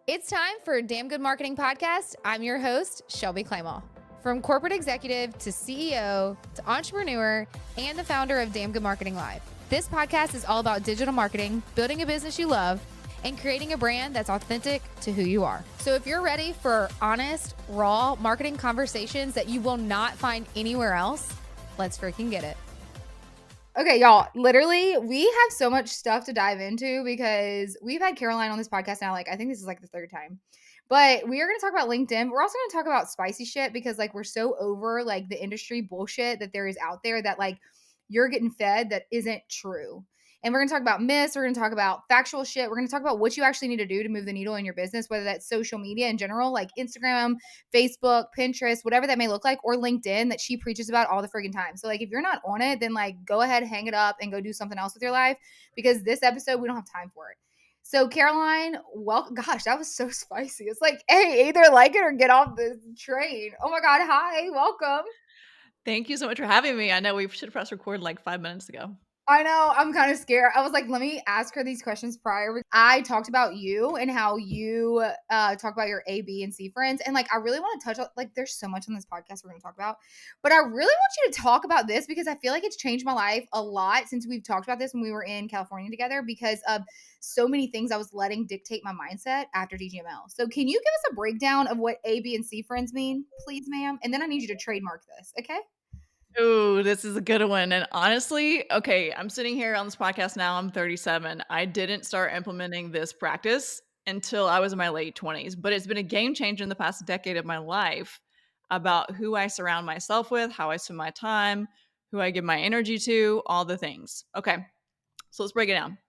It's time for Damn Good Marketing Podcast. I'm your host, Shelby Clement. From corporate executive to CEO to entrepreneur and the founder of Damn Good Marketing Live, this podcast is all about digital marketing, building a business you love, and creating a brand that's authentic to who you are. So if you're ready for honest, raw marketing conversations that you will not find anywhere else, let's freaking get it. Okay, y'all, literally, we have so much stuff to dive into because we've had Caroline on this podcast now. I think this is the third time. But we are going to talk about LinkedIn. We're also going to talk about spicy shit because, we're so over, the industry bullshit that there is out there that, you're getting fed that isn't true. And we're going to talk about myths. We're going to talk about factual shit. We're going to talk about what you actually need to do to move the needle in your business, whether that's social media in general, like Instagram, Facebook, Pinterest, whatever that may look like, or LinkedIn that she preaches about all the friggin' time. So if you're not on it, then go ahead, hang it up and go do something else with your life because this episode, we don't have time for it. So Caroline, gosh, that was so spicy. It's hey, either like it or get off the train. Oh my God. Hi, welcome. Thank you so much for having me. I know we should have pressed record 5 minutes ago. I know. I'm kind of scared. I was let me ask her these questions prior. I talked about you and how you talk about your A, B, and C friends. And I really want to touch on, there's so much on this podcast we're going to talk about. But I really want you to talk about this because I feel like it's changed my life a lot since we've talked about this when we were in California together because of so many things I was letting dictate my mindset after DGML. So can you give us a breakdown of what A, B, and C friends mean, please, ma'am? And then I need you to trademark this, okay? Ooh, this is a good one. And honestly, okay, I'm sitting here on this podcast now. I'm 37. I didn't start implementing this practice until I was in my late 20s, but it's been a game changer in the past decade of my life about who I surround myself with, how I spend my time, who I give my energy to, all the things. Okay, so let's break it down.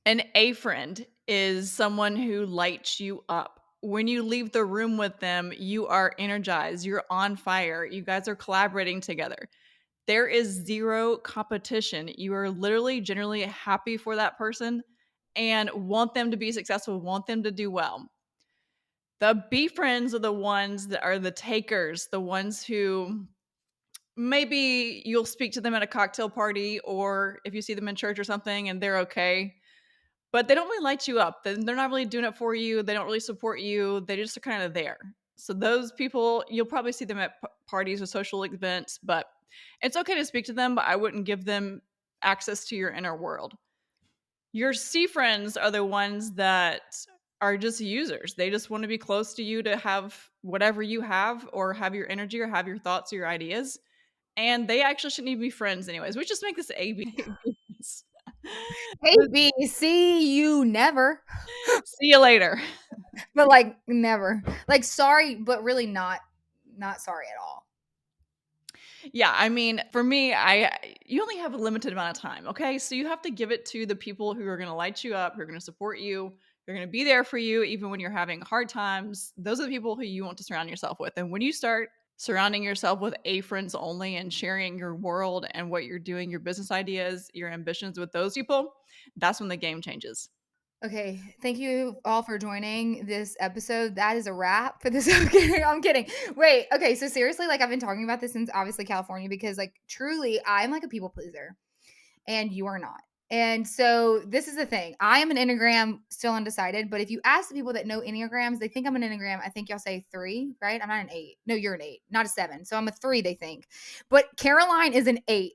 An A friend is someone who lights you up. When you leave the room with them, you are energized, you're on fire, you guys are collaborating together. There is zero competition. You are literally generally happy for that person and want them to be successful, want them to do well. The B friends are the ones that are the takers, the ones who maybe you'll speak to them at a cocktail party or if you see them in church or something and they're okay, but they don't really light you up. They're not really doing it for you. They don't really support you. They just are kind of there. So those people, you'll probably see them at parties or social events, but it's okay to speak to them, but I wouldn't give them access to your inner world. Your C friends are the ones that are just users. They just want to be close to you to have whatever you have or have your energy or have your thoughts or your ideas. And they actually shouldn't even be friends anyways. We just make this A B. Hey, B, see you never. See you later. But never. Sorry, but really not sorry at all. Yeah, I mean, for me, you only have a limited amount of time, okay? So you have to give it to the people who are going to light you up, who are going to support you, who are going to be there for you even when you're having hard times. Those are the people who you want to surround yourself with. And when you start surrounding yourself with A friends only and sharing your world and what you're doing, your business ideas, your ambitions with those people, that's when the game changes. Okay, thank you all for joining this episode. That is a wrap for this. I'm kidding. Wait, okay, so seriously, I've been talking about this since obviously California because truly I'm a people pleaser and you are not. And so this is the thing. I am an Enneagram, still undecided, but if you ask the people that know Enneagrams, they think I'm an Enneagram. I think y'all say 3, right? I'm not an 8. No, you're an 8, not a 7. So I'm a 3, they think. But Caroline is an 8.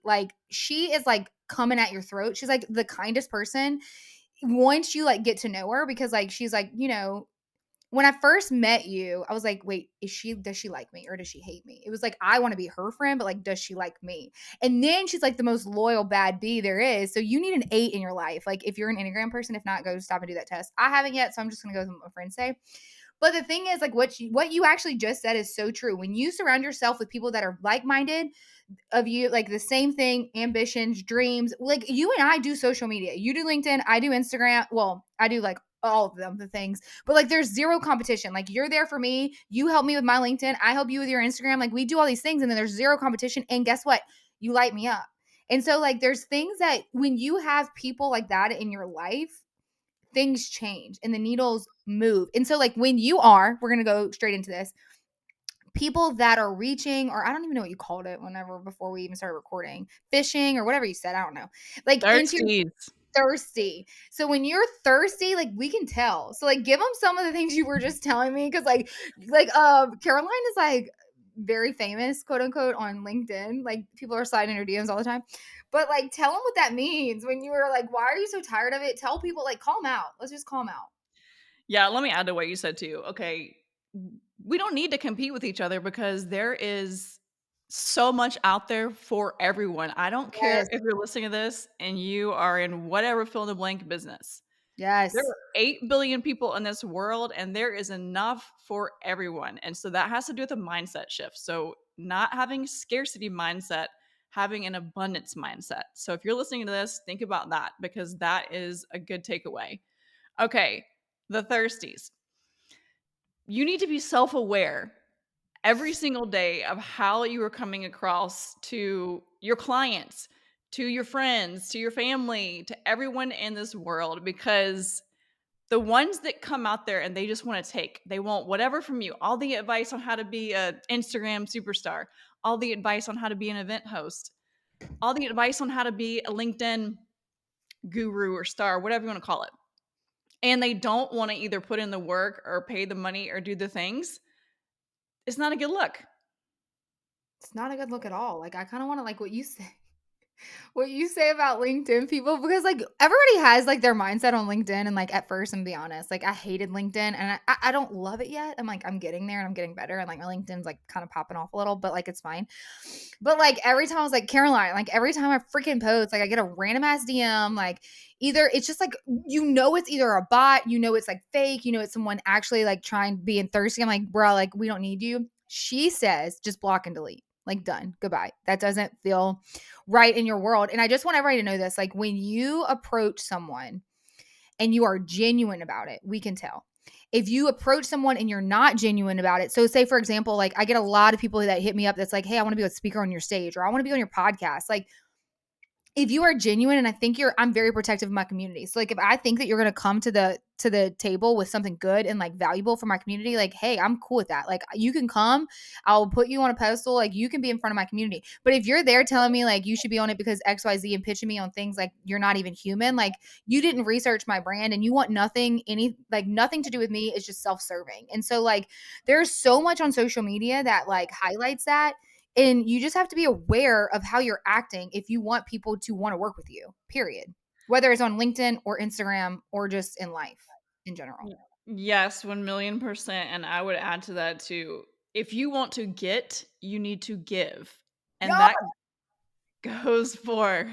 She is coming at your throat. She's the kindest person once you get to know her because she's when I first met you, I was wait, does she like me or does she hate me? It was I want to be her friend, but does she like me? And then she's the most loyal bad bee there is. So you need an 8 in your life. If you're an Enneagram person, if not, go stop and do that test. I haven't yet, so I'm just gonna go with what my friends say. But the thing is, what you actually just said is so true. When you surround yourself with people that are like-minded, of you the same thing, ambitions, dreams, you and I do social media. You do LinkedIn, I do Instagram. Well, I do all of them, the things, but there's zero competition. You're there for me, you help me with my LinkedIn, I help you with your Instagram. We do all these things and then there's zero competition, and guess what, you light me up. And so there's things that when you have people like that in your life, things change and the needles move. And so when you are, we're gonna go straight into this, people that are reaching, or I don't even know what you called it whenever before we even started recording, fishing or whatever you said, I don't know. Into Thirsties. thirsty. So when you're thirsty, like we can tell. So like give them some of the things you were just telling me cuz Caroline is like very famous, quote unquote, on LinkedIn. Like people are sliding her DMs all the time. But like tell them what that means when you were like, why are you so tired of it? Tell people like call them out. Let's just call them out. Yeah, let me add to what you said too. Okay, we don't need to compete with each other because there is so much out there for everyone. I don't care Yes. if you're listening to this and you are in whatever fill in the blank business. There Yes. are 8 billion people in this world and there is enough for everyone. And so that has to do with a mindset shift. So, not having scarcity mindset, having an abundance mindset. So, if you're listening to this, think about that because that is a good takeaway. Okay, the thirsties. You need to be self aware every single day of how you are coming across to your clients, to your friends, to your family, to everyone in this world because the ones that come out there and they just want to take, they want whatever from you, all the advice on how to be an Instagram superstar, all the advice on how to be an event host, all the advice on how to be a LinkedIn guru or star, whatever you want to call it. And they don't want to either put in the work or pay the money or do the things. It's not a good look. It's not a good look at all. Like I kind of want to like what you say about LinkedIn people because like everybody has like their mindset on LinkedIn and like at first and be honest, like I hated LinkedIn and I don't love it yet. I'm like I'm getting there and I'm getting better and like my LinkedIn's like kind of popping off a little, but like it's fine. But like every time I was like Caroline, like every time I freaking post, like I get a random ass DM, like either it's just like it's either a bot, it's like fake, it's someone actually like trying being thirsty. I'm like, bro, like we don't need you. She says just block and delete. Like done. Goodbye. That doesn't feel right in your world. And I just want everybody to know this. Like when you approach someone and you are genuine about it, we can tell. If you approach someone and you're not genuine about it, so say for example, like I get a lot of people that hit me up that's like, hey, I want to be a speaker on your stage or I want to be on your podcast. Like if you are genuine and I'm very protective of my community. So like if I think that you're going to come to the table with something good and like valuable for my community, like hey, I'm cool with that. Like you can come, I'll put you on a pedestal, like you can be in front of my community. But if you're there telling me like you should be on it because XYZ and pitching me on things like you're not even human, like you didn't research my brand and you want nothing to do with me, is just self-serving. And so like there's so much on social media that like highlights that, and you just have to be aware of how you're acting if you want people to want to work with you, period. Whether it's on LinkedIn or Instagram or just in life in general. Yes, 1,000,000%. And I would add to that too. If you want to get, you need to give. And Yeah. that goes for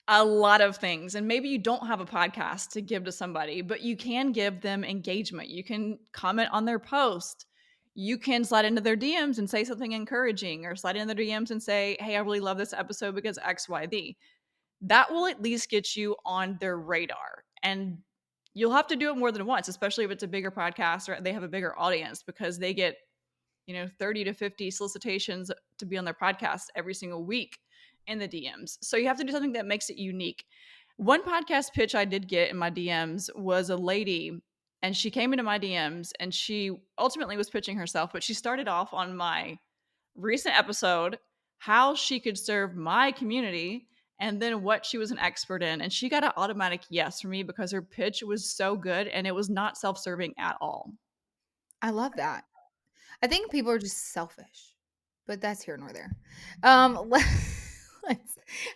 a lot of things. And maybe you don't have a podcast to give to somebody, but you can give them engagement. You can comment on their post. You can slide into their DMs and say something encouraging, or slide into their DMs and say, hey, I really love this episode because XYZ. That will at least get you on their radar. And you'll have to do it more than once, especially if it's a bigger podcast or they have a bigger audience, because they get 30 to 50 solicitations to be on their podcast every single week in the DMs. So you have to do something that makes it unique. One podcast pitch I did get in my DMs was a lady, and she came into my DMs and she ultimately was pitching herself, but she started off on my recent episode how she could serve my community and then what she was an expert in. And she got an automatic yes from me because her pitch was so good and it was not self-serving at all. I love that. I think people are just selfish, but that's here nor there.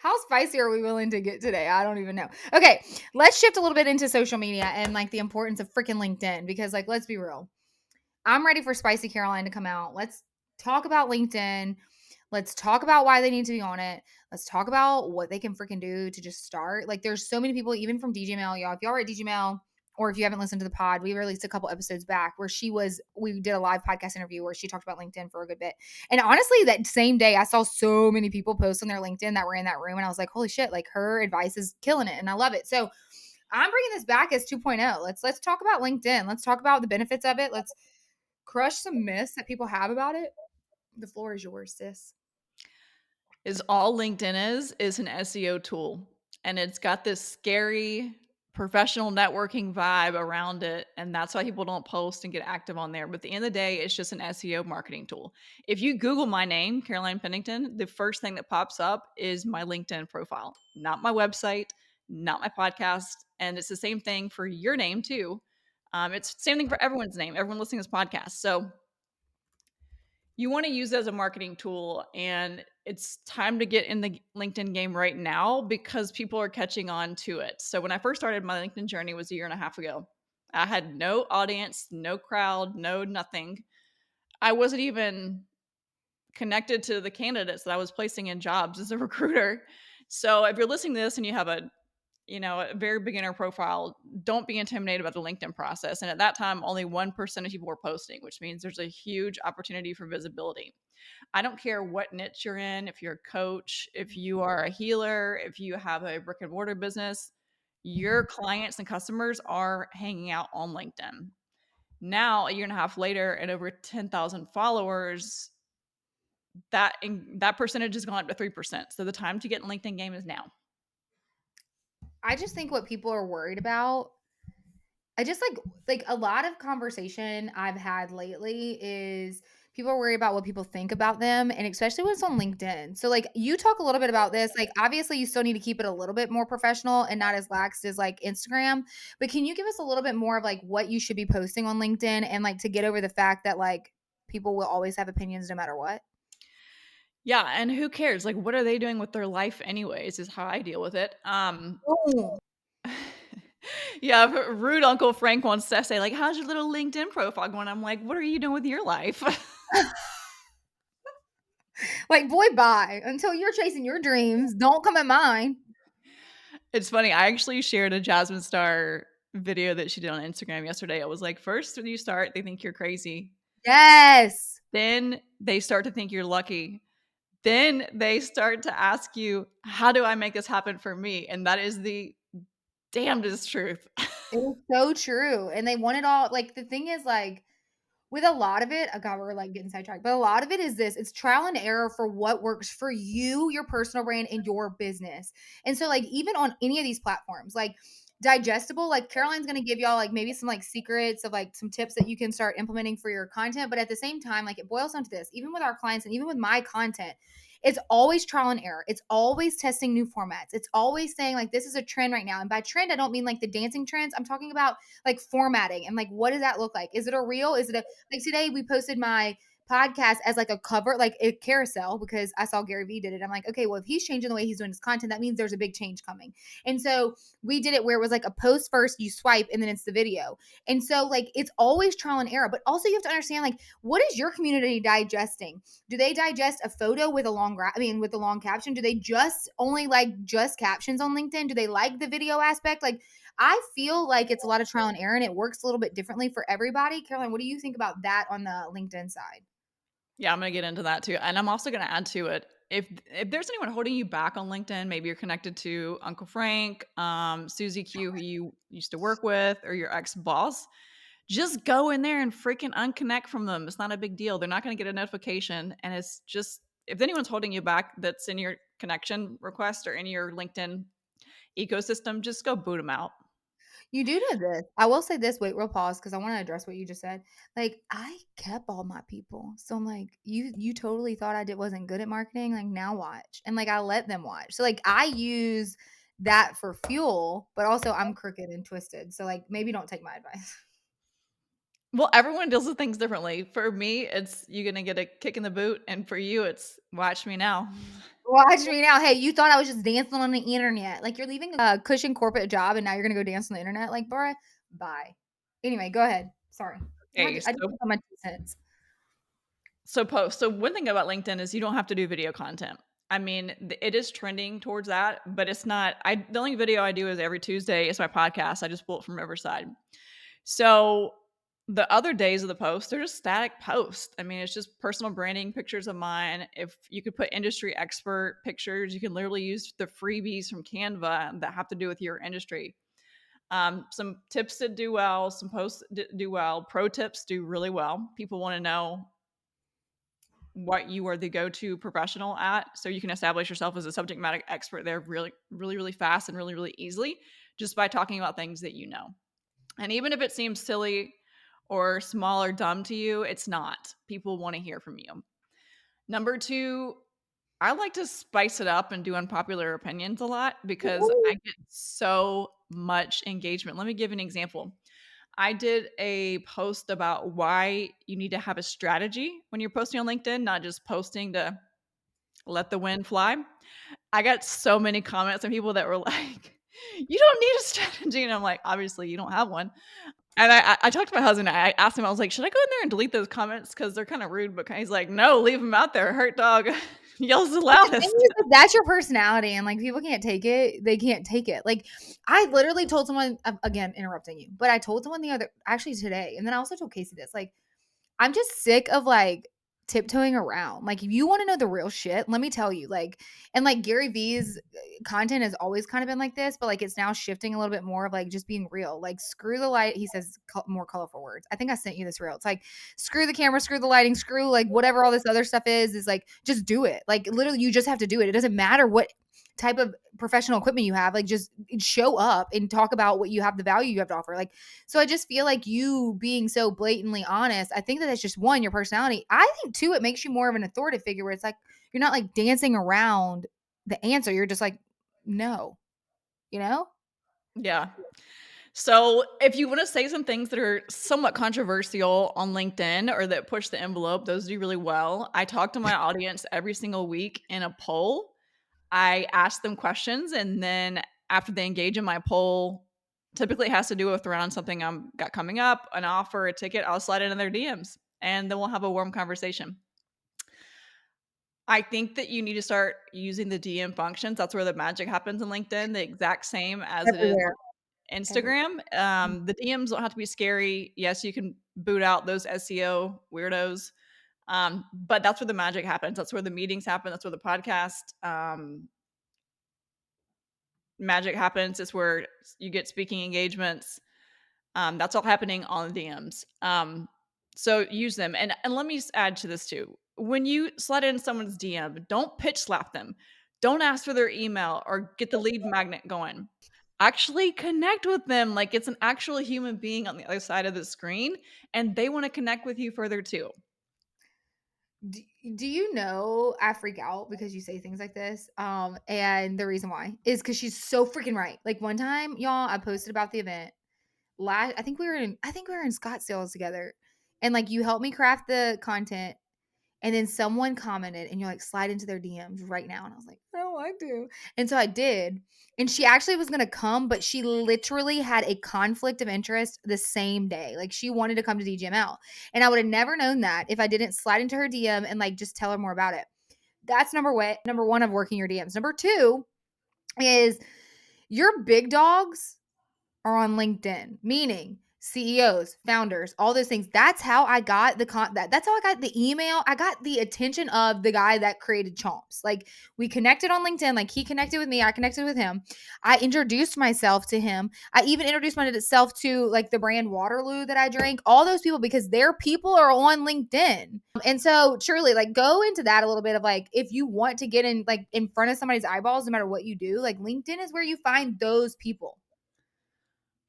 How spicy are we willing to get today? I don't even know. Okay, let's shift a little bit into social media and like the importance of freaking LinkedIn because like let's be real. I'm ready for Spicy Caroline to come out. Let's talk about LinkedIn. Let's talk about why they need to be on it. Let's talk about what they can freaking do to just start. Like, there's so many people, even from DJMail, y'all. If y'all are at DJMail, or if you haven't listened to the pod, we released a couple episodes back where we did a live podcast interview where she talked about LinkedIn for a good bit. And honestly, that same day, I saw so many people post on their LinkedIn that were in that room. And I was like, holy shit, like her advice is killing it. And I love it. So I'm bringing this back as 2.0. Let's talk about LinkedIn. Let's talk about the benefits of it. Let's crush some myths that people have about it. The floor is yours, sis. Is all LinkedIn is an SEO tool, and it's got this scary professional networking vibe around it, and that's why people don't post and get active on there. But at the end of the day, it's just an SEO marketing tool. If you Google my name, Caroline Pennington, the first thing that pops up is my LinkedIn profile, not my website, not my podcast. And it's the same thing for your name too. It's the same thing for everyone's name, everyone listening to this podcast. So you want to use it as a marketing tool, and it's time to get in the LinkedIn game right now because people are catching on to it. So when I first started my LinkedIn journey was a year and a half ago. I had no audience, no crowd, no nothing. I wasn't even connected to the candidates that I was placing in jobs as a recruiter. So if you're listening to this and you have a very beginner profile, don't be intimidated about the LinkedIn process. And at that time, only 1% of people were posting, which means there's a huge opportunity for visibility. I don't care what niche you're in, if you're a coach, if you are a healer, if you have a brick and mortar business, your clients and customers are hanging out on LinkedIn. Now, a year and a half later, and over 10,000 followers, that percentage has gone up to 3%. So the time to get in LinkedIn game is now. I just think what people are worried about, I just like a lot of conversation I've had lately is people are worried about what people think about them, and especially when it's on LinkedIn. So like you talk a little bit about this. Like obviously you still need to keep it a little bit more professional and not as lax as like Instagram. But can you give us a little bit more of like what you should be posting on LinkedIn and like to get over the fact that like people will always have opinions no matter what? Yeah, and who cares? Like, what are they doing with their life anyways, is how I deal with it. Boom. Yeah, rude Uncle Frank wants to say, like, "How's your little LinkedIn profile going?" I'm like, "What are you doing with your life?" Like boy bye. Until you're chasing your dreams, don't come at mine. It's funny, I actually shared a Jasmine Star video that she did on Instagram yesterday. I was like, first when you start, they think you're crazy. Yes. Then they start to think you're lucky. Then they start to ask you, "How do I make this happen for me?" And that is the damnedest truth. It is so true, and they want it all like, the thing is, like, with a lot of it oh god, we're, like, getting sidetracked, but a lot of it is this, it's trial and error for what works for you, your personal brand, and your business, and so, like, even on any of these platforms, like, digestible, like, Caroline's gonna give y'all, like, maybe some, like, secrets of, like, some tips that you can start implementing for your content, but at the same time, like, it boils down to this, even with our clients and even with my content, it's always trial and error. It's always testing new formats. It's always saying, like, this is a trend right now, and by trend, I don't mean, like, the dancing trends, I'm talking about, like, formatting and, like, what does that look like? Is it a reel? Is it a like today we posted my podcast as like a cover, like a carousel, because I saw Gary Vee did it. I'm like, okay, well, if he's changing the way he's doing his content, that means there's a big change coming. And so we did it where it was like a post first, you swipe, and then it's the video. And so like it's always trial and error. But also you have to understand like what is your community digesting? Do they digest a photo with a with a long caption? Do they just only like just captions on LinkedIn? Do they like the video aspect? Like I feel like it's a lot of trial and error and it works a little bit differently for everybody. Caroline, what do you think about that on the LinkedIn side? Yeah, I'm gonna get into that too, and I'm also gonna add to it, if there's anyone holding you back on LinkedIn, maybe you're connected to Uncle Frank, Susie Q, who you used to work with, or your ex-boss, just go in there and freaking unconnect from them. It's not a big deal. They're not gonna get a notification, and it's just if anyone's holding you back that's in your connection request or in your LinkedIn ecosystem, just go boot them out. You do know this. I will say this, wait, real pause, because I want to address what you just said. Like, I kept all my people. So I'm like, you totally thought wasn't good at marketing. Like now watch. And like I let them watch. So like I use that for fuel, but also I'm crooked and twisted. So like maybe don't take my advice. Well, everyone deals with things differently. For me, it's you gonna get a kick in the boot, and for you, it's watch me now. Watch me now. Hey, you thought I was just dancing on the internet. Like you're leaving a cushion corporate job and now you're gonna go dance on the internet. Like, bruh, bye. Anyway, go ahead. Sorry. Okay, I just put my 2 cents. So one thing about LinkedIn is you don't have to do video content. I mean, it is trending towards that, but it's not. The only video I do is every Tuesday. It's my podcast. I just pull it from Riverside. So the other days of the post, they're just static posts. I mean, it's just personal branding, pictures of mine. If you could put industry expert pictures, you can literally use the freebies from Canva that have to do with your industry. Some tips that do well, some posts that do well, pro tips do really well. People want to know what you are the go-to professional at, so you can establish yourself as a subject matter expert there really really really fast and really really easily just by talking about things that you know. And even if it seems silly or small or dumb to you, it's not. People want to hear from you. Number 2, I like to spice it up and do unpopular opinions a lot because I Ooh. get so much engagement. Let me give an example. I did a post about why you need to have a strategy when you're posting on LinkedIn, not just posting to let the wind fly. I got so many comments and people that were like, "You don't need a strategy," and I'm like, "Obviously, you don't have one." And I talked to my husband. I asked him. I was like, "Should I go in there and delete those comments because they're kind of rude?" But he's like, "No, leave them out there. Hurt dog yells the But the thing loudest." is, if that's your personality and, like, people can't take it, they can't take it. Like, I literally told someone again, interrupting you, but I told someone the other actually today, and then I also told Casey this, like, I'm just sick of, like, tiptoeing around. Like, if you wanna know the real shit, let me tell you, like and, like, Gary V's content has always kinda been like this, but, like, it's now shifting a little bit more of, like, just being real. Like, screw the light he says more colorful words. I think I sent you this reel. It's like, "Screw the camera, screw the lighting, screw, like, whatever all this other stuff is, like, just do it." Like, literally, you just have to do it. It doesn't matter what type of professional equipment you have, like, just show up and talk about what you have the value you have to offer. Like, so I just feel like you being so blatantly honest, I think that that's just one, your personality. I think two, it makes you more of an authoritative figure where it's like you're not like dancing around the answer. You're just like, no, you know? Yeah. So, if you want to say some things that are somewhat controversial on LinkedIn or that push the envelope, those do really well. I talk to my audience every single week in a poll. I ask them questions, and then after they engage in my poll, typically it has to do with around something I'm got coming up, an offer, a ticket. I'll slide into their DMs, and then we'll have a warm conversation. I think that you need to start using the DM functions. That's where the magic happens in LinkedIn, the exact same as it is Everywhere. Everywhere. Instagram. The DMs don't have to be scary. Yes, you can boot out those SEO weirdos, but that's where the magic happens. That's where the meetings happen. That's where the podcast magic happens. It's where you get speaking engagements. That's all happening on the DMs. So use them. And let me add to this too. When you slide in someone's DM, don't pitch slap them. Don't ask for their email or get the lead magnet going. Actually connect with them like it's an actual human being on the other side of the screen and they want to connect with you further too. Do, do you know I freak out because you say things like this? And the reason why is because she's so freaking right. Like one time, y'all, I posted about the event. I think we were in Scottsdale together, and like you helped me craft the content. And then someone commented, and you're like, slide into their DMs right now. And I was like, no, I do. And so I did. And she actually was going to come, but she literally had a conflict of interest the same day. Like she wanted to come to DGML. And I would have never known that if I didn't slide into her DM and like just tell her more about it. That's number one of working your DMs. Number two is your big dogs are on LinkedIn, meaning CEOs, founders, all those things. That's how I got that's how I got the email. I got the attention of the guy that created Chomps. Like we connected on LinkedIn, like he connected with me, I connected with him. I introduced myself to him. I even introduced myself to like the brand Waterloo that I drank. All those people because their people are on LinkedIn. And so truly like go into that a little bit of like if you want to get in like in front of somebody's eyeballs no matter what you do, like LinkedIn is where you find those people.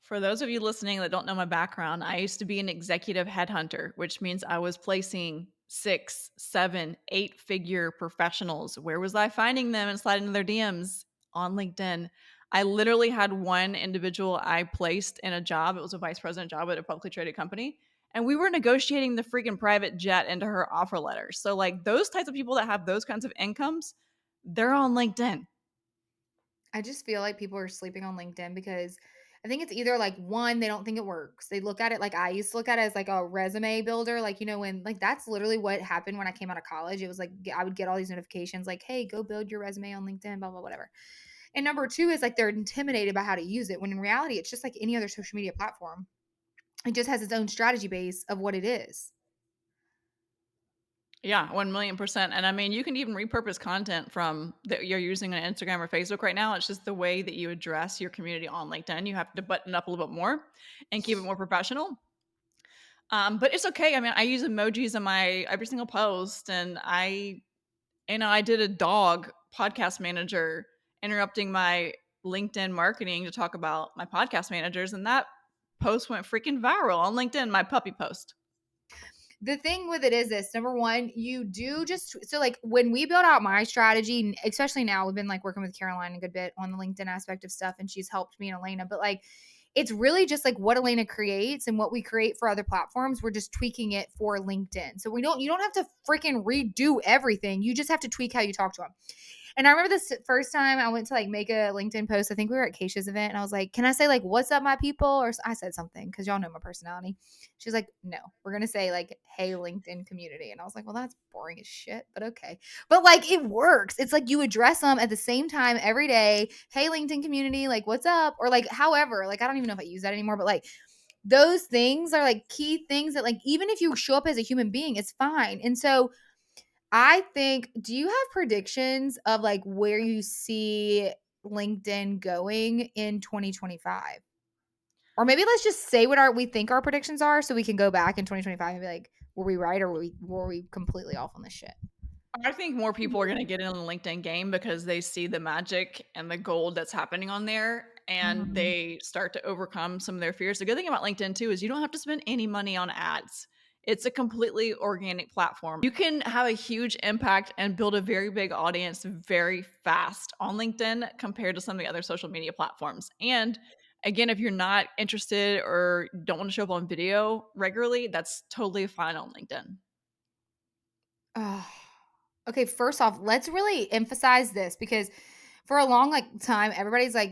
For those of you listening that don't know my background, I used to be an executive headhunter, which means I was placing 6, 7, 8 figure professionals. Where was I finding them and sliding into their DMs? On LinkedIn. I literally had one individual I placed in a job. It was a vice president job at a publicly traded company. And we were negotiating the freaking private jet into her offer letter. So, like, those types of people that have those kinds of incomes, they're on LinkedIn. I just feel like people are sleeping on LinkedIn because I think it's either like one, they don't think it works. They look at it like I used to look at it as like a resume builder. Like, you know, when like that's literally what happened when I came out of college. It was like I would get all these notifications like, hey, go build your resume on LinkedIn, blah, blah, whatever. And number two is like they're intimidated by how to use it when in reality, it's just like any other social media platform. It just has its own strategy base of what it is. Yeah, 1,000,000%. And I mean, you can even repurpose content from that you're using on Instagram or Facebook right now. It's just the way that you address your community on LinkedIn. You have to button up a little bit more and keep it more professional. But it's okay. I mean, I use emojis in my every single post, and I did a dog podcast manager interrupting my LinkedIn marketing to talk about my podcast managers, and that post went freaking viral on LinkedIn. My puppy post. the thing with it is this: number one, you do just so like when we build out my strategy, especially now, we've been like working with Caroline a good bit on the LinkedIn aspect of stuff, and she's helped me and Elena. But like, it's really just like what Elena creates and what we create for other platforms. We're just tweaking it for LinkedIn. So you don't have to freaking redo everything. You just have to tweak how you talk to them. And I remember this first time I went to like make a LinkedIn post. I think we were at Keisha's event and I was like, can I say like, what's up, my people? Or I said something because y'all know my personality. She's like, no, we're going to say like, hey, LinkedIn community. And I was like, well, that's boring as shit, but okay. But like, it works. It's like you address them at the same time every day. Hey, LinkedIn community, like, what's up? Or like, however, like, I don't even know if I use that anymore, but like, those things are like key things that like, even if you show up as a human being, it's fine. And so, I think, do you have predictions of like where you see LinkedIn going in 2025? Or maybe let's just say what we think our predictions are so we can go back in 2025 and be like, were we right or were we completely off on this shit? I think more people are gonna get in on the LinkedIn game because they see the magic and the gold that's happening on there, and Mhm. they start to overcome some of their fears. The good thing about LinkedIn too is you don't have to spend any money on ads. It's a completely organic platform. You can have a huge impact and build a very big audience very fast on LinkedIn compared to some of the other social media platforms. And again, if you're not interested or don't want to show up on video regularly, that's totally fine on LinkedIn. Oh. Okay, first off, let's really emphasize this because for a long like time, everybody's like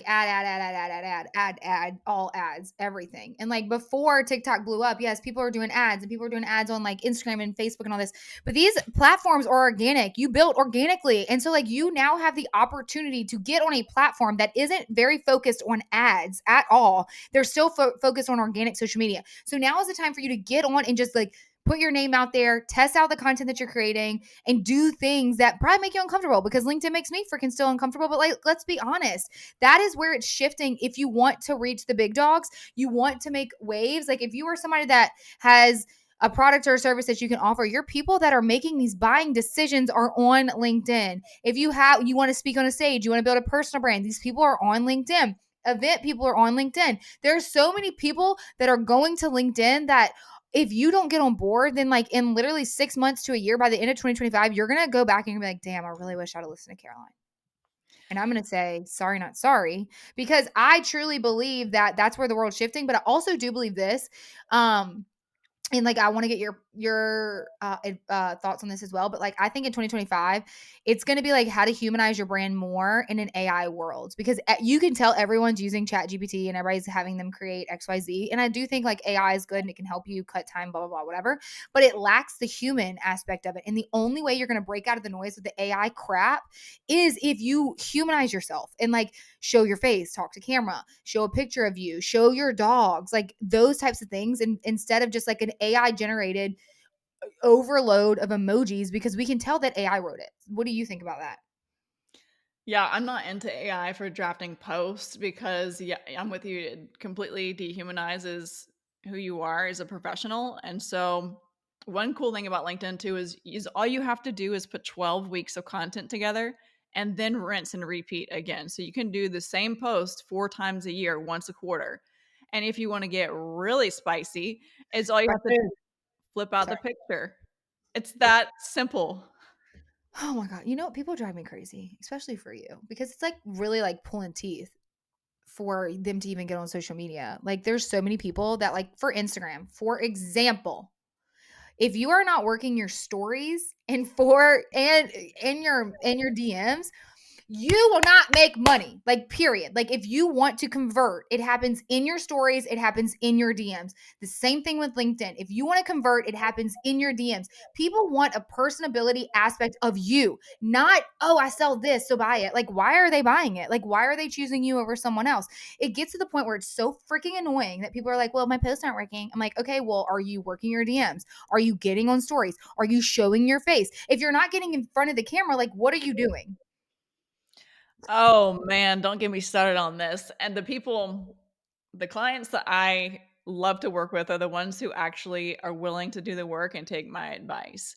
ad, all ads, everything. And like before TikTok blew up, yes, people are doing ads and people are doing ads on like Instagram and Facebook and all this. But these platforms are organic. You built organically. And so like you now have the opportunity to get on a platform that isn't very focused on ads at all. They're still focused on organic social media. So now is the time for you to get on and just like put your name out there, test out the content that you're creating, and do things that probably make you uncomfortable because LinkedIn makes me freaking still uncomfortable. But like, let's be honest, that is where it's shifting. If you want to reach the big dogs, you want to make waves. Like if you are somebody that has a product or a service that you can offer, your people that are making these buying decisions are on LinkedIn. If you want to speak on a stage, you want to build a personal brand, these people are on LinkedIn. Event people are on LinkedIn. There's so many people that are going to LinkedIn that if you don't get on board, then like in literally 6 months to a year, by the end of 2025, you're going to go back and be like, damn, I really wish I'd have listened to Caroline. And I'm going to say, sorry, not sorry, because I truly believe that that's where the world's shifting. But I also do believe this. And like I want to get your thoughts on this as well, but like I think in 2025 it's going to be like how to humanize your brand more in an AI world because you can tell everyone's using chat GPT and everybody's having them create XYZ, and I do think like AI is good and it can help you cut time, blah blah blah, whatever, but it lacks the human aspect of it. And the only way you're going to break out of the noise with the AI crap is if you humanize yourself and like show your face, talk to camera, show a picture of you, show your dogs, like those types of things. And instead of just like an AI generated overload of emojis, because we can tell that AI wrote it. What do you think about that? Yeah, I'm not into AI for drafting posts because yeah, I'm with you. It completely dehumanizes who you are as a professional. And so one cool thing about LinkedIn too is all you have to do is put 12 weeks of content together and then rinse and repeat again. So you can do the same post 4 times a year, once a quarter. And if you want to get really spicy, it's all you have to do is flip out the Sorry. picture. It's that simple. Oh my God. You know, people drive me crazy, especially for you, because it's like really like pulling teeth for them to even get on social media. Like there's so many people that like for Instagram, for example, if you are not working your stories and for and in your DMs, you will not make money. Like period. Like if you want to convert, it happens in your stories, it happens in your DMs. The same thing with LinkedIn. If you want to convert, it happens in your DMs. People want a personability aspect of you, not, oh, I sell this, so buy it. Like why are they buying it? Like why are they choosing you over someone else? It gets to the point where it's so freaking annoying that people are like, well, my posts aren't working. I'm like, okay, well, are you working your DMs? Are you getting on stories? Are you showing your face? If you're not getting in front of the camera, like what are you doing? Oh, man, don't get me started on this, and the clients that I love to work with are the ones who actually are willing to do the work and take my advice.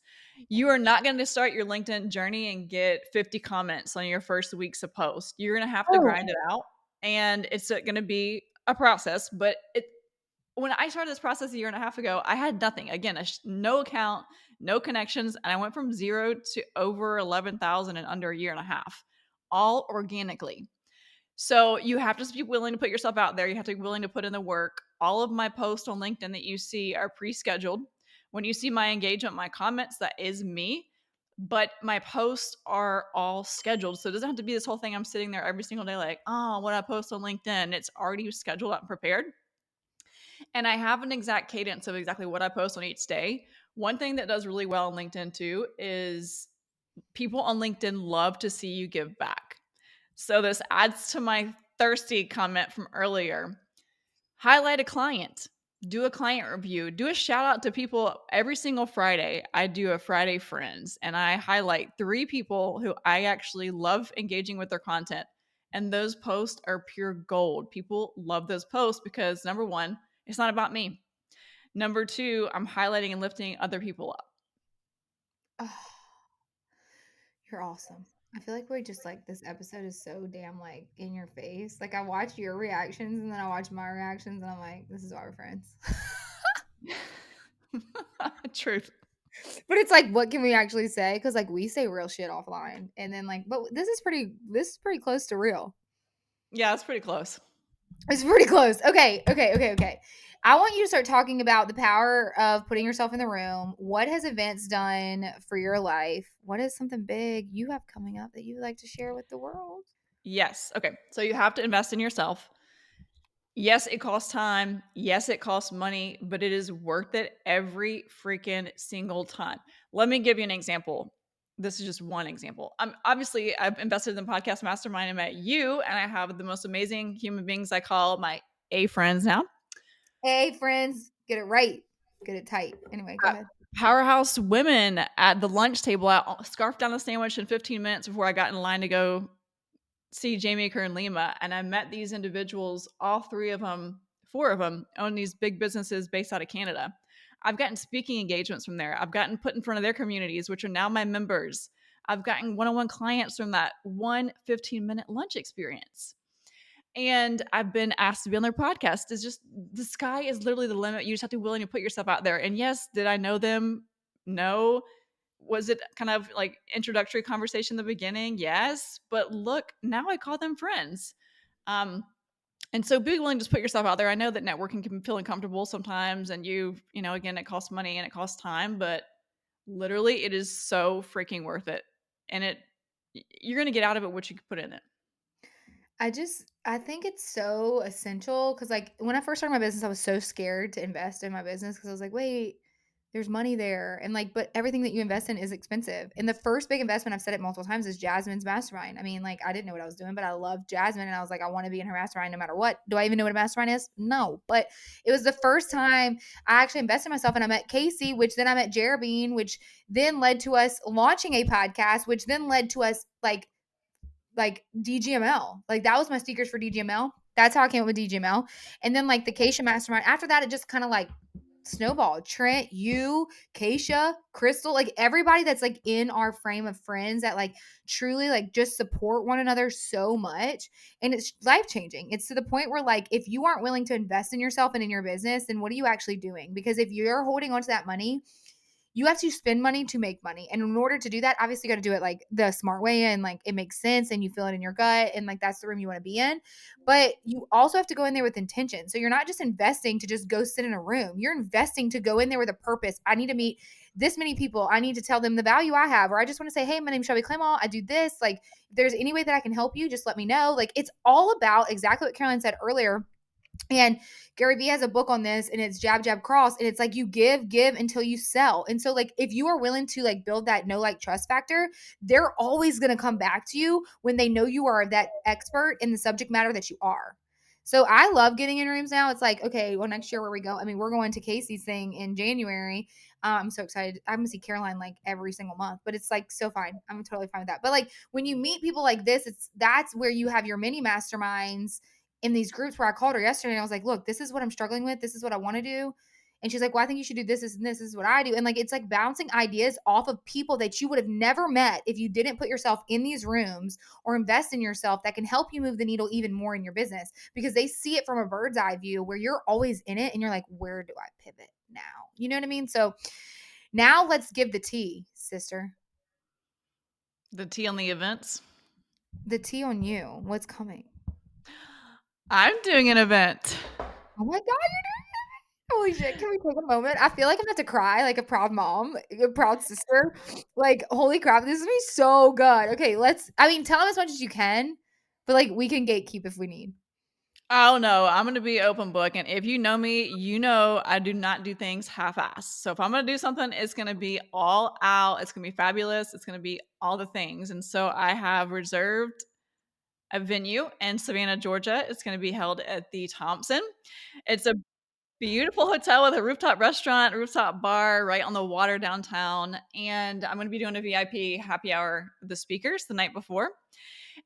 You are not gonna start your LinkedIn journey and get 50 comments on your first weeks of post. You're gonna have to Oh, grind it out, and it's gonna be a process, but when I started this process a year and a half ago, I had nothing. Again, no account, no connections, and I went from 0 to over 11,000 in under a year and a half, all organically. So you have to be willing to put yourself out there. You have to be willing to put in the work. All of my posts on LinkedIn that you see are pre-scheduled. When you see my engagement, my comments, that is me. But my posts are all scheduled. So it doesn't have to be this whole thing. I'm sitting there every single day, like, oh, what I post on LinkedIn, it's already scheduled out and prepared. And I have an exact cadence of exactly what I post on each day. One thing that does really well on LinkedIn too is people on LinkedIn love to see you give back. So this adds to my thirsty comment from earlier. Highlight a client, do a client review, do a shout out to people every single Friday. I do a Friday Friends and I highlight 3 people who I actually love engaging with their content. And those posts are pure gold. People love those posts because number 1, it's not about me. Number 2, I'm highlighting and lifting other people up. Oh, you're awesome. I feel like we're just like this episode is so damn like in your face. Like I watch your reactions and then I watch my reactions and I'm like, this is why we're friends. Truth. But it's like, what can we actually say? Because like we say real shit offline, and then like, but this is pretty close to real. Yeah, it's pretty close. It's pretty close. Okay. I want you to start talking about the power of putting yourself in the room. What has events done for your life? What is something big you have coming up that you would like to share with the world? Yes. Okay. So you have to invest in yourself. Yes, it costs time. Yes, it costs money, but it is worth it every freaking single time. Let me give you an example. This is just one example. Obviously I've invested in the podcast mastermind. I met you, and I have the most amazing human beings I call my A friends now. Hey, friends, get it right, get it tight. Anyway, go Uh, ahead. Powerhouse women at the lunch table. I scarfed down a sandwich in 15 minutes before I got in line to go see Jamie Kerr and Lima, and I met these individuals. All 3 of them, 4 of them, own these big businesses based out of Canada. I've gotten speaking engagements from there. I've gotten put in front of their communities, which are now my members. I've gotten one-on-one clients from that one 15-minute lunch experience. And I've been asked to be on their podcast. It's just the sky is literally the limit. You just have to be willing to put yourself out there. And yes, did I know them? No. Was it kind of like introductory conversation in the beginning? Yes. But look, now I call them friends. Um, and so be willing to just put yourself out there. I know that networking can feel uncomfortable sometimes, and again, it costs money and it costs time, but literally it is so freaking worth it. And you're gonna get out of it what you put in it. I think it's so essential because like when I first started my business, I was so scared to invest in my business because I was like, wait, there's money there. And like, but everything that you invest in is expensive. And the first big investment, I've said it multiple times, is Jasmine's mastermind. I mean, like I didn't know what I was doing, but I love Jasmine and I was like, I want to be in her mastermind no matter what. Do I even know what a mastermind is? No. But it was the first time I actually invested in myself, and I met Casey, which then I met Jeremy, which then led to us launching a podcast, which then led to us like DGML. Like that was my speakers for DGML. That's how I came up with DGML. And then like the Keisha Mastermind. After that, it just kind of like snowballed. Trent, you, Keisha, Crystal, like everybody that's like in our frame of friends that like truly like just support one another so much. And it's life changing. It's to the point where like if you aren't willing to invest in yourself and in your business, then what are you actually doing? Because if you're holding on to that money, you have to spend money to make money. And in order to do that, obviously you got to do it like the smart way and like it makes sense and you feel it in your gut and like that's the room you want to be in. But you also have to go in there with intention. So you're not just investing to just go sit in a room. You're investing to go in there with a purpose. I need to meet this many people. I need to tell them the value I have. Or I just want to say, hey, my name's Shelby Clement. I do this. Like if there's any way that I can help you, just let me know. Like it's all about exactly what Caroline said earlier. And Gary Vee has a book on this and it's jab, jab, cross. And it's like you give until you sell. And so like if you are willing to like build that know like trust factor, they're always going to come back to you when they know you are that expert in the subject matter that you are. So I love getting in rooms now. It's like, okay, well, next year where we go. I mean, we're going to Casey's thing in January. I'm so excited. I'm gonna see Caroline like every single month, but it's like so fine. I'm totally fine with that. But like when you meet people like this, that's where you have your mini masterminds in these groups where I called her yesterday and I was like, look, this is what I'm struggling with. This is what I want to do. And she's like, well, I think you should do this, this, and this. This is what I do. And like, it's like bouncing ideas off of people that you would have never met if you didn't put yourself in these rooms or invest in yourself that can help you move the needle even more in your business because they see it from a bird's eye view where you're always in it and you're like, where do I pivot now? You know what I mean? So now let's give the tea, sister. The tea on the events. The tea on you. What's coming? I'm doing an event. Oh my God, holy shit, can we take a moment? I feel like I'm about to cry like a proud mom, a proud sister. Like, holy crap, this is gonna be so good. Okay, tell them as much as you can, but like we can gatekeep if we need. Oh no, I'm gonna be open book. And if you know me, you know I do not do things half-assed. So if I'm gonna do something, it's gonna be all out, it's gonna be fabulous, it's gonna be all the things. And so I have reserved a venue in Savannah, Georgia. It's gonna be held at the Thompson. It's a beautiful hotel with a rooftop restaurant, rooftop bar right on the water downtown. And I'm gonna be doing a VIP happy hour with the speakers the night before.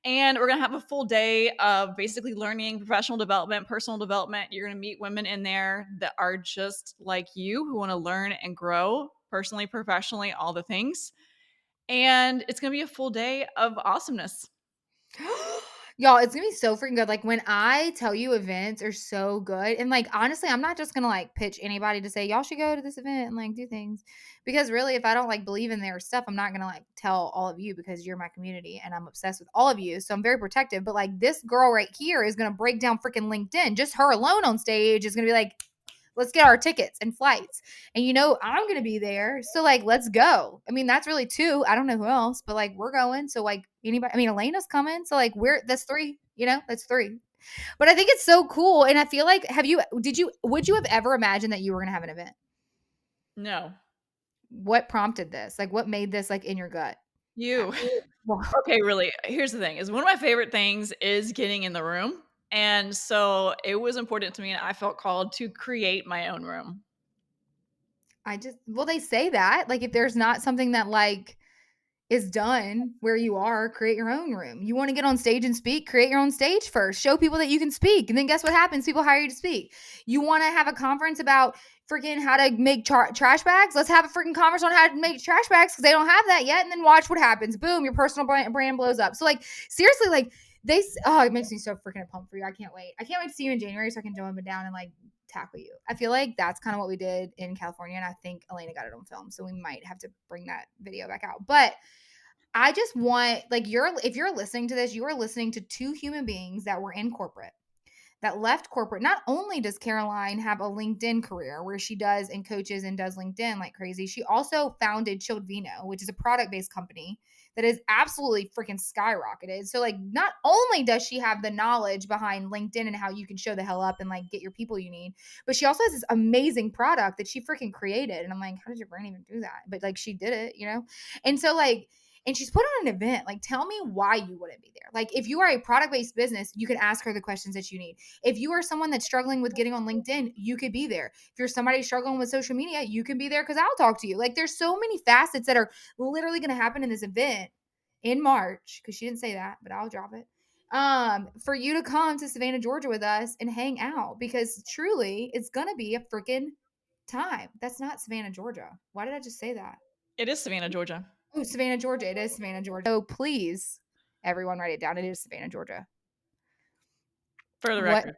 And we're going to have a full day of basically learning professional development, personal development. You're going to meet women in there that are just like you who want to learn and grow personally, professionally, all the things. And it's going to be a full day of awesomeness. Y'all, it's gonna be so freaking good. Like when I tell you events are so good, and like honestly, I'm not just gonna like pitch anybody to say y'all should go to this event and like do things. Because really, if I don't like believe in their stuff, I'm not gonna like tell all of you because you're my community and I'm obsessed with all of you. So I'm very protective. But like this girl right here is gonna break down freaking LinkedIn. Just her alone on stage is gonna be like, let's get our tickets and flights. And you know, I'm going to be there. So like, let's go. I mean, that's really two. I don't know who else, but like we're going. So like anybody, I mean, Elena's coming. So like that's three, that's three. But I think it's so cool. And I feel like, would you have ever imagined that you were going to have an event? No, What prompted this? Like what made this like in your gut? you. Okay, really. Here's the thing is one of my favorite things is getting in the room. And so it was important to me and I felt called to create my own room. Well, they say that like if there's not something that like is done where you are, create your own room. You want to get on stage and speak, create your own stage first. Show people that you can speak. And then guess what happens? People hire you to speak. You want to have a conference about freaking how to make trash bags? Let's have a freaking conference on how to make trash bags because they don't have that yet. And then watch what happens. Boom, your personal brand blows up. So like seriously, like it makes me so freaking pumped for you. I can't wait. I can't wait to see you in January so I can jump up and down and like tackle you. I feel like that's kind of what we did in California, and I think Elena got it on film, so we might have to bring that video back out. But I just want like if you're listening to this, you are listening to two human beings that were in corporate that left corporate. Not only does Caroline have a LinkedIn career where she does and coaches and does LinkedIn like crazy, she also founded Chilled Vino, which is a product-based company that is absolutely freaking skyrocketed. So like not only does she have the knowledge behind LinkedIn and how you can show the hell up and like get your people you need, but she also has this amazing product that she freaking created. And I'm like, how did your brain even do that? But like she did it, And so like and she's put on an event. Like, tell me why you wouldn't be there. Like, if you are a product based business, you can ask her the questions that you need. If you are someone that's struggling with getting on LinkedIn, you could be there. If you're somebody struggling with social media, you can be there because I'll talk to you. Like, there's so many facets that are literally going to happen in this event in March, because she didn't say that, but I'll drop it. For you to come to Savannah, Georgia with us and hang out because truly it's going to be a freaking time. That's not Savannah, Georgia. Why did I just say that? It is Savannah, Georgia. Oh, Savannah, Georgia. It is Savannah, Georgia. So please, everyone, write it down. It is Savannah, Georgia. For the What record,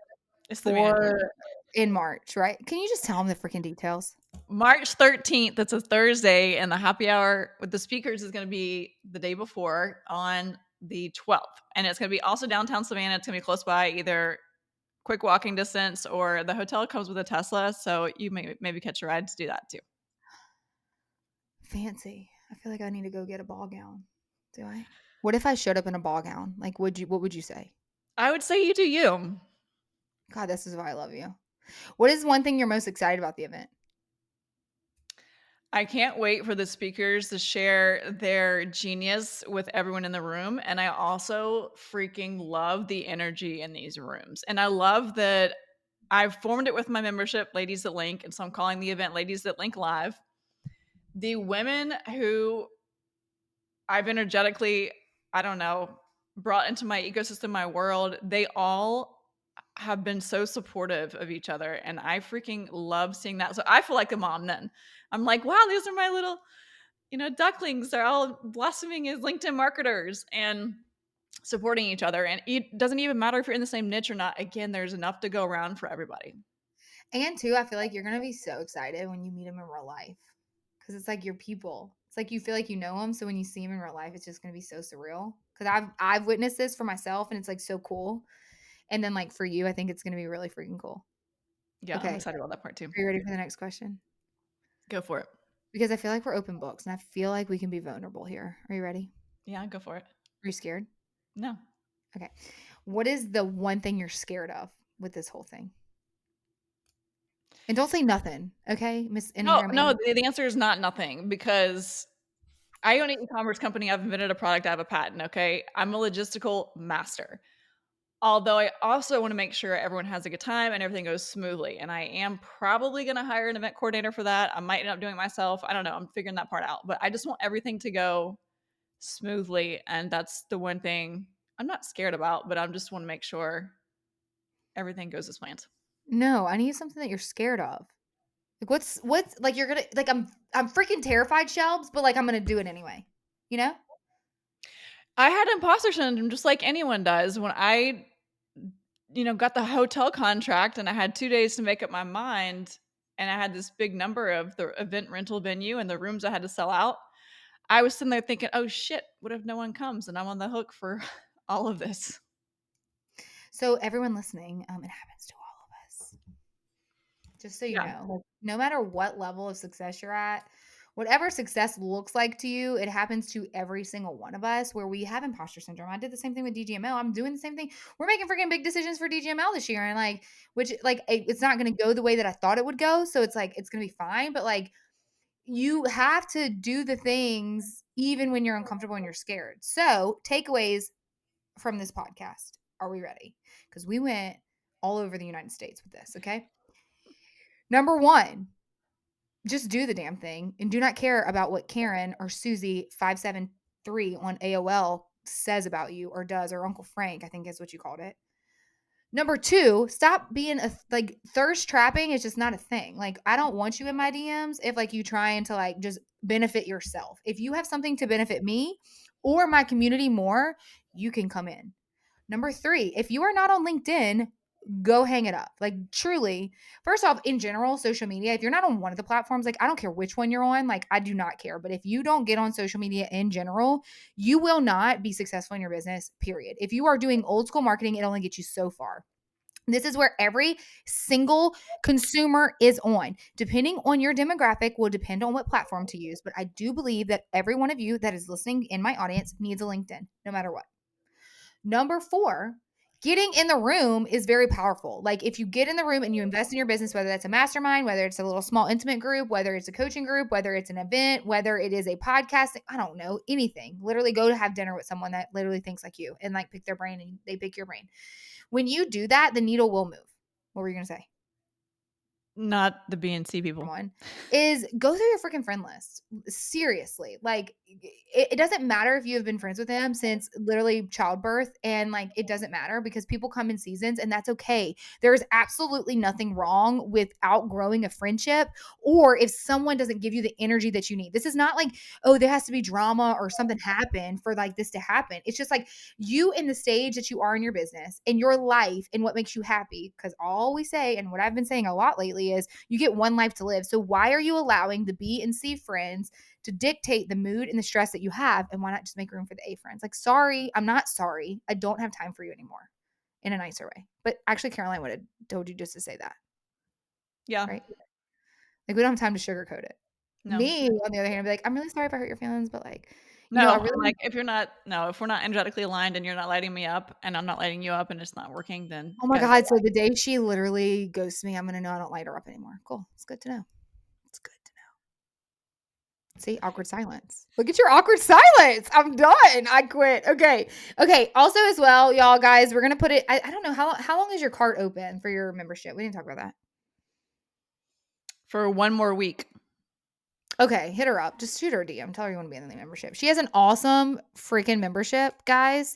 it's Savannah, for Georgia. in March, right? Can you just tell them the freaking details? March 13th, that's a Thursday, and the happy hour with the speakers is going to be the day before on the 12th. And it's going to be also downtown Savannah. It's going to be close by, either quick walking distance or the hotel comes with a Tesla. So you may maybe catch a ride to do that too. Fancy. I feel like I need to go get a ball gown. Do I? What if I showed up in a ball gown? Like, what would you say? I would say you do you. God, this is why I love you. What is one thing you're most excited about the event? I can't wait for the speakers to share their genius with everyone in the room. And I also freaking love the energy in these rooms. And I love that I've formed it with my membership, Ladies That Link. And so I'm calling the event Ladies That Link Live. The women who I've energetically, I don't know, brought into my ecosystem, my world, they all have been so supportive of each other, and I freaking love seeing that. So I feel like a mom then. I'm like, wow, these are my little, ducklings. They're all blossoming as LinkedIn marketers and supporting each other. And it doesn't even matter if you're in the same niche or not. Again, there's enough to go around for everybody. And two, I feel like you're gonna be so excited when you meet them in real life because it's like your people. It's like you feel like you know them, so when you see them in real life, it's just gonna be so surreal. Because I've witnessed this for myself, and it's like so cool. And then like for you, I think it's gonna be really freaking cool. Yeah, I'm Okay, excited about that part too. are you ready for the next question? Go for it. Because I feel like we're open books, and I feel like we can be vulnerable here. Are you ready? Yeah, go for it. Are you scared? No. Okay. What is the one thing you're scared of with this whole thing? And don't say nothing, okay, Miss No, Enneagram no, 8? the answer is not nothing because I own an e-commerce company. I've invented a product. I have a patent. Okay. I'm a logistical master. Although I also want to make sure everyone has a good time and everything goes smoothly. And I am probably going to hire an event coordinator for that. I might end up doing it myself. I don't know. I'm figuring that part out. But I just want everything to go smoothly. And that's the one thing I'm not scared about, but I just want to make sure everything goes as planned. No, I need something that you're scared of. Like what's like you're gonna like I'm freaking terrified, Shelbs, but like I'm gonna do it anyway. You know? I had imposter syndrome just like anyone does when I got the hotel contract and I had 2 days to make up my mind and I had this big number of the event rental venue and the rooms I had to sell out. I was sitting there thinking, "Oh shit, what if no one comes and I'm on the hook for all of this?" So everyone listening, it happens to all of us. Just so you Yeah. know, like no matter what level of success you're at, whatever success looks like to you, it happens to every single one of us where we have imposter syndrome. I did the same thing with DGML. I'm doing the same thing. We're making freaking big decisions for DGML this year and like which like it's not going to go the way that I thought it would go, so it's like it's going to be fine, but like you have to do the things even when you're uncomfortable and you're scared. So, takeaways from this podcast. Are we ready? Because we went all over the United States with this, okay? Number one, just do the damn thing and do not care about what Karen or Susie573 on AOL says about you or does, or Uncle Frank, I think is what you called it. Number two, stop being like thirst trapping is just not a thing. Like, I don't want you in my DMs if like you trying to like just benefit yourself. If you have something to benefit me or my community more, you can come in. Number three, if you are not on LinkedIn, go hang it up. Like, truly, first off, in general, social media, if you're not on one of the platforms, like, I don't care which one you're on, like, I do not care. But if you don't get on social media in general, you will not be successful in your business, period. If you are doing old school marketing, it only gets you so far. This is where every single consumer is on. Depending on your demographic will depend on what platform to use. But I do believe that every one of you that is listening in my audience needs a LinkedIn, no matter what. Number four, getting in the room is very powerful. Like if you get in the room and you invest in your business, whether that's a mastermind, whether it's a little small intimate group, whether it's a coaching group, whether it's an event, whether it is a podcast, I don't know, anything. Literally go to have dinner with someone that literally thinks like you and like pick their brain and they pick your brain. When you do that, the needle will move. What were you going to say? Not the BNC people. One is go through your freaking friend list. Seriously. Like it doesn't matter if you have been friends with him since literally childbirth and like it doesn't matter because people come in seasons and that's okay. There is absolutely nothing wrong with outgrowing a friendship or if someone doesn't give you the energy that you need. This is not like, oh, there has to be drama or something happen for like this to happen. It's just like you in the stage that you are in your business and your life and what makes you happy. Because all we say and what I've been saying a lot lately is you get one life to live. So why are you allowing the B and C friends to dictate the mood and the stress that you have? And why not just make room for the A friends? Like, sorry, I'm not sorry. I don't have time for you anymore in a nicer way. But actually, Caroline would have told you just to say that. Yeah. Right? Like, we don't have time to sugarcoat it. No. Me, on the other hand, I'd be like, I'm really sorry if I hurt your feelings, but like, I No, I'm really, like, if we're not energetically aligned and you're not lighting me up and I'm not lighting you up and it's not working, then oh my gotta go. God. So the day she literally ghosts me, I'm going to know I don't light her up anymore. Cool. It's good to know. It's good to know. See, awkward silence. Look at your awkward silence. I'm done. I quit. Okay. Okay. Also, as well, y'all guys, we're gonna put it. I don't know how long is your cart open for your membership? We didn't talk about that. For one more week. Okay, hit her up. Just shoot her a DM. Tell her you want to be in the membership. She has an awesome freaking membership, guys.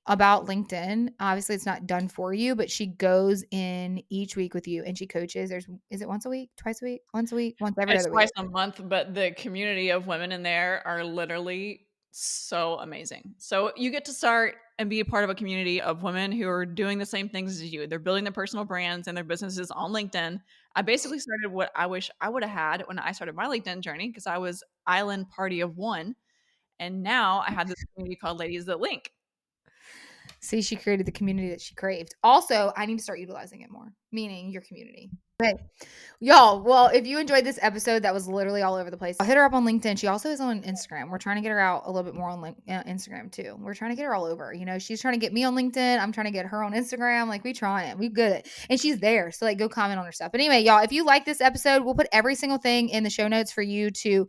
about LinkedIn. Obviously, it's not done for you, but she goes in each week with you and she coaches. Is it once a week, twice a week, once a week, once every It's other week? twice a month, but the community of women in there are literally so amazing. So you get to start and be a part of a community of women who are doing the same things as you. They're building their personal brands and their businesses on LinkedIn. I basically started what I wish I would have had when I started my LinkedIn journey because I was island party of one. And now I have this community called Ladies That Link. See, she created the community that she craved. Also, I need to start utilizing it more, meaning your community. Okay. Y'all, well, if you enjoyed this episode, that was literally all over the place. I'll hit her up on LinkedIn. She also is on Instagram. We're trying to get her out a little bit more on Instagram too. We're trying to get her all over. You know, she's trying to get me on LinkedIn. I'm trying to get her on Instagram. Like, we trying. We good. And she's there. So, like, go comment on her stuff. But anyway, y'all, if you like this episode, we'll put every single thing in the show notes for you to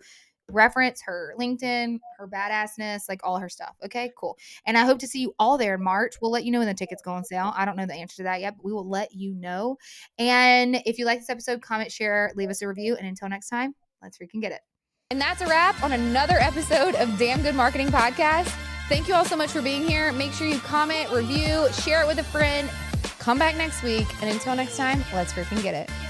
reference her LinkedIn, her badassness, like all her stuff. Okay, cool. And I hope to see you all there in March. We'll let you know when the tickets go on sale. I don't know the answer to that yet, but we will let you know. And if you like this episode, comment, share, leave us a review. And until next time, let's freaking get it. And that's a wrap on another episode of Damn Good Marketing Podcast. Thank you all so much for being here. Make sure you comment, review, share it with a friend. Come back next week. And until next time, let's freaking get it.